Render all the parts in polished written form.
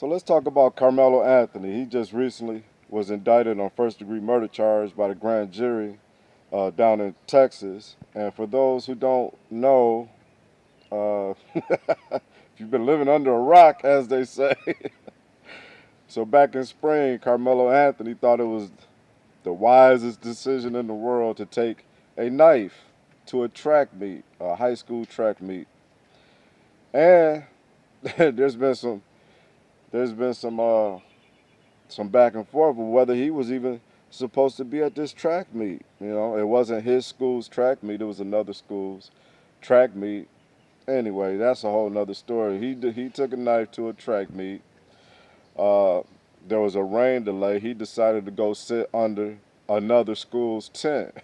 So let's talk about Karmelo Anthony. He just recently was indicted on first-degree murder charge by the grand jury down in Texas. And for those who don't know, if you've been living under a rock, as they say, so back in spring, Carmelo Anthony thought it was the wisest decision in the world to take a knife to a track meet, a high school track meet. And there's been some there's been some back and forth of whether he was even supposed to be at this track meet. You know, it wasn't his school's track meet; it was another school's track meet. Anyway, that's a whole nother story. He took a knife to a track meet. Uh, there was a rain delay. He decided to go sit under another school's tent.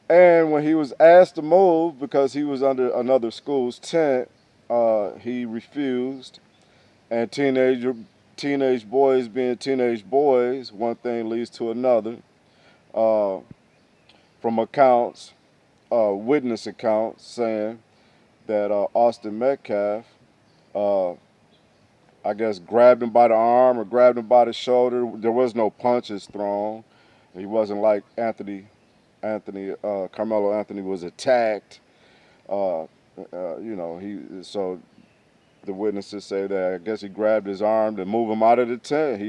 And when he was asked to move because he was under another school's tent, he refused. And teenage boys being teenage boys, one thing leads to another. Uh, from accounts, witness accounts saying that Austin Metcalf, uh, I guess, grabbed him by the arm or grabbed him by the shoulder. There was no punches thrown. He wasn't like Carmelo Anthony was attacked. Uh, so the witnesses say that I guess he grabbed his arm to move him out of the tent.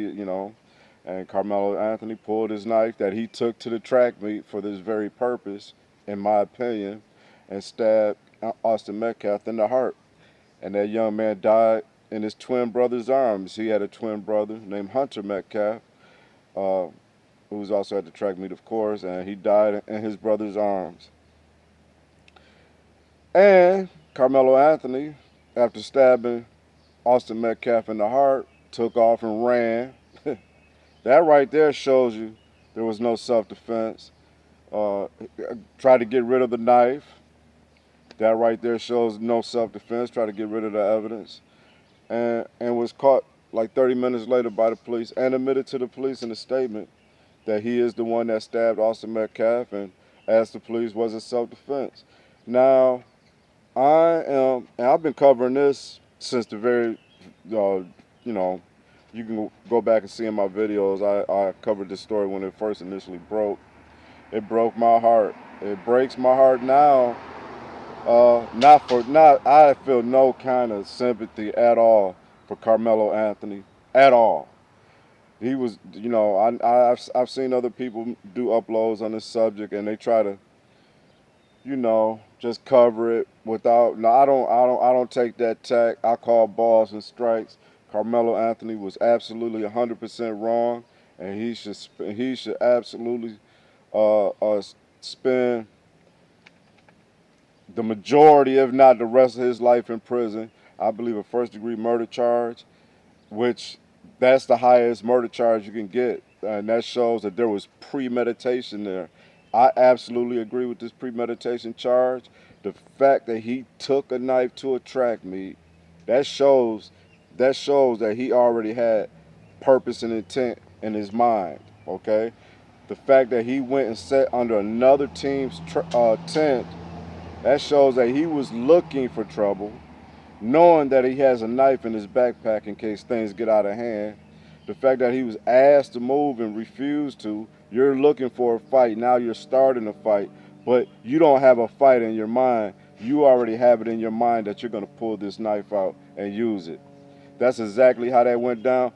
And Carmelo Anthony pulled his knife that he took to the track meet for this very purpose, in my opinion, and stabbed Austin Metcalf in the heart. And that young man died in his twin brother's arms. He had a twin brother named Hunter Metcalf, uh, who was also at the track meet, of course, and he died in his brother's arms. And Carmelo Anthony, after stabbing Austin Metcalf in the heart, took off and ran. That right there shows you there was no self-defense. Uh, Tried to get rid of the knife. That right there shows no self-defense. Tried to get rid of the evidence, and was caught like 30 minutes later by the police and admitted to the police in a statement that he is the one that stabbed Austin Metcalf and asked the police was it self-defense. Now and I've been covering this since the very, you know, you can go back and see in my videos. I covered this story when it first initially broke. It broke my heart. It breaks my heart now. I feel no kind of sympathy at all for Carmelo Anthony at all. He was, I've seen other people do uploads on this subject and they try to just cover it without. No, I don't take that tack. I call balls and strikes. Carmelo Anthony was absolutely 100% wrong, and he should absolutely spend the majority, if not the rest of his life in prison. I believe a first-degree murder charge, which that's the highest murder charge you can get, and that shows that there was premeditation there. I absolutely agree with this premeditation charge. The fact that he took a knife to a track meet, that shows that he already had purpose and intent in his mind. Okay, the fact that he went and sat under another team's tent, that shows that he was looking for trouble, knowing that he has a knife in his backpack in case things get out of hand. The fact that he was asked to move and refused to, you're looking for a fight. Now you're starting a fight, but you don't have a fight in your mind. You already have it in your mind that you're going to pull this knife out and use it. That's exactly how that went down.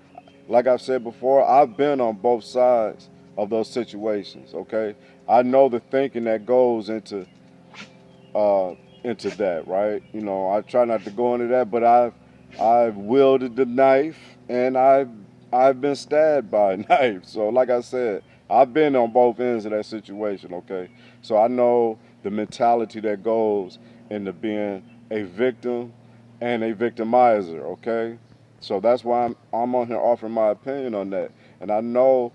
Like I've said before, I've been on both sides of those situations, okay? I know the thinking that goes uh, into that, right? I try not to go into that, but I've wielded the knife and I've been stabbed by a knife. So like I said, I've been on both ends of that situation, okay? So I know the mentality that goes into being a victim and a victimizer, okay? So that's why I'm on here offering my opinion on that. And I know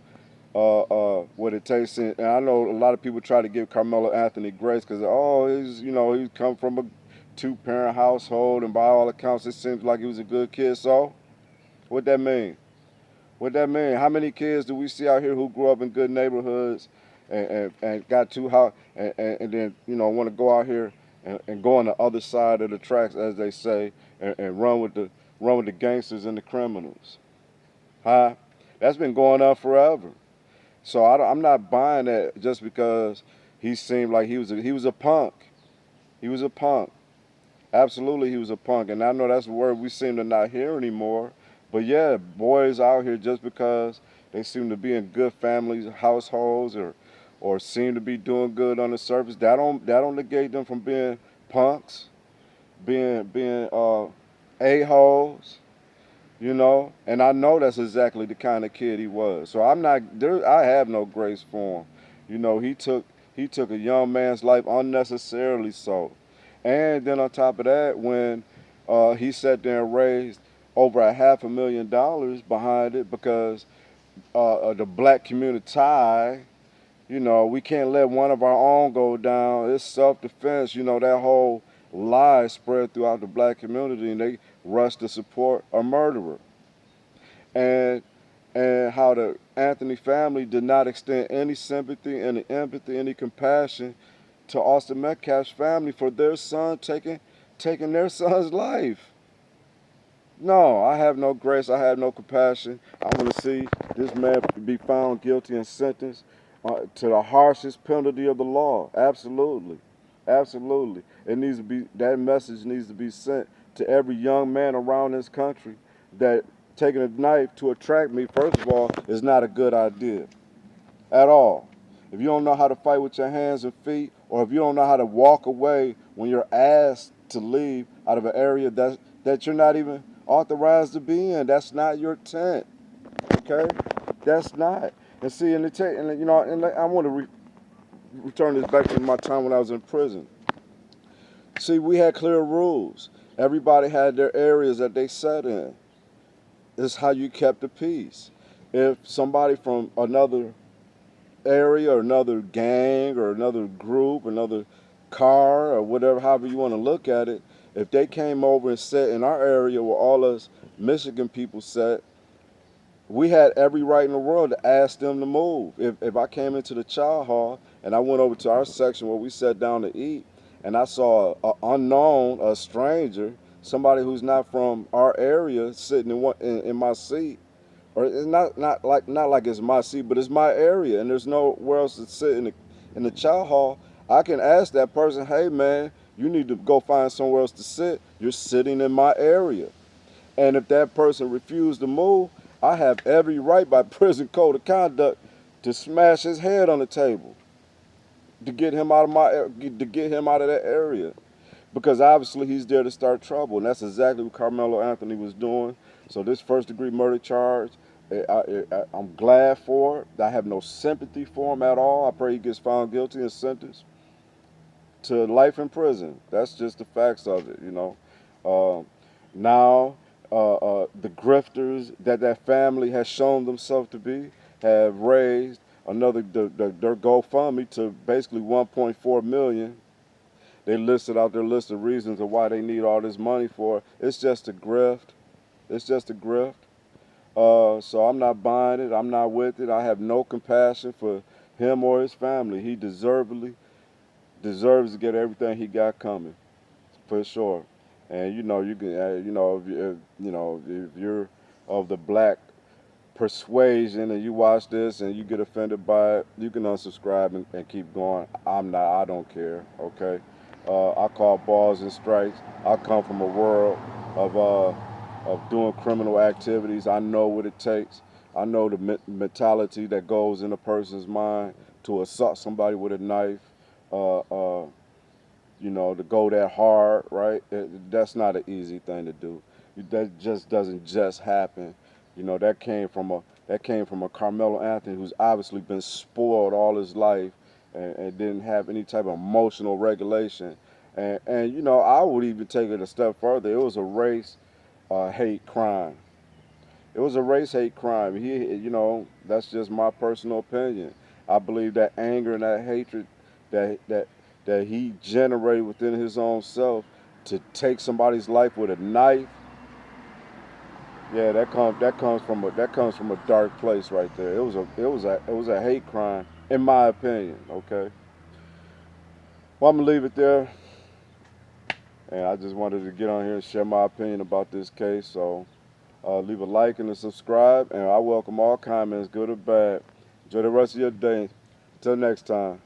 what it takes. And I know a lot of people try to give Carmelo Anthony grace because he's come from a two-parent household, and by all accounts, it seems like he was a good kid. So, what that mean? What that mean? How many kids do we see out here who grew up in good neighborhoods and got too hot and then want to go out here and go on the other side of the tracks, as they say, and run with run with the gangsters and the criminals. Huh? That's been going on forever. So I'm not buying that just because he seemed like he was a punk. He was a punk. Absolutely, he was a punk, and I know that's a word we seem to not hear anymore. But yeah, boys out here just because they seem to be in good families, households, or seem to be doing good on the surface, that don't negate them from being punks, being a holes. And I know that's exactly the kind of kid he was. So I'm not there. I have no grace for him. He took a young man's life unnecessarily so, and then on top of that, when he sat there and raised over $500,000 behind it because of the black community tie. We can't let one of our own go down. It's self-defense. That whole lie spread throughout the black community, and they rushed to support a murderer. And how the Anthony family did not extend any sympathy, any empathy, any compassion to Austin Metcalf's family for their son taking their son's life. No, I have no grace. I have no compassion. I want to see this man be found guilty and sentenced to the harshest penalty of the law. Absolutely, absolutely. It needs to be that message needs to be sent to every young man around this country that taking a knife to attract me, first of all, is not a good idea at all. If you don't know how to fight with your hands and feet, or if you don't know how to walk away when you're asked to leave out of an area that you're not even authorized to be in, that's not your tent. Okay, that's not. And see, and I want to return this back to my time when I was in prison. See, we had clear rules. Everybody had their areas that they sat in. This is how you kept the peace. If somebody from another area or another gang or another group, another car or whatever, however you want to look at it, if they came over and sat in our area where all us Michigan people sat, we had every right in the world to ask them to move. If I came into the chow hall and I went over to our section where we sat down to eat, and I saw an unknown, a stranger, somebody who's not from our area sitting in my seat, or it's not like it's my seat, but it's my area, and there's nowhere else to sit in the chow hall. I can ask that person, hey man, you need to go find somewhere else to sit. You're sitting in my area. And if that person refused to move, I have every right by prison code of conduct to smash his head on the table to get him out of that area, because obviously he's there to start trouble, and that's exactly what Karmelo Anthony was doing. So this first-degree murder charge, I'm glad for it. I have no sympathy for him at all. I pray he gets found guilty and sentenced to life in prison. That's just the facts of it. Uh, Now, the grifters that family has shown themselves to be have raised their GoFundMe to basically 1.4 million. They listed out their list of reasons of why they need all this money for. It's just a grift. It's just a grift. So I'm not buying it. I'm not with it. I have no compassion for him or his family. He deserves to get everything he got coming, for sure. And you can, if you're of the black persuasion and you watch this and you get offended by it, you can unsubscribe and keep going. I'm not. I don't care. Okay. I call balls and strikes. I come from a world of doing criminal activities. I know what it takes. I know the mentality that goes in a person's mind to assault somebody with a knife. Uh, uh, to go that hard, right? That's not an easy thing to do. That just doesn't just happen. That came from a Karmelo Anthony who's obviously been spoiled all his life and didn't have any type of emotional regulation. And I would even take it a step further. It was a race hate crime. It was a race hate crime. That's just my personal opinion. I believe that anger and that hatred that that that he generated within his own self to take somebody's life with a knife. Yeah, that comes from a dark place right there. It was a hate crime, in my opinion. Okay. Well, I'm gonna leave it there. And I just wanted to get on here and share my opinion about this case. So leave a like and a subscribe, and I welcome all comments, good or bad. Enjoy the rest of your day. Until next time.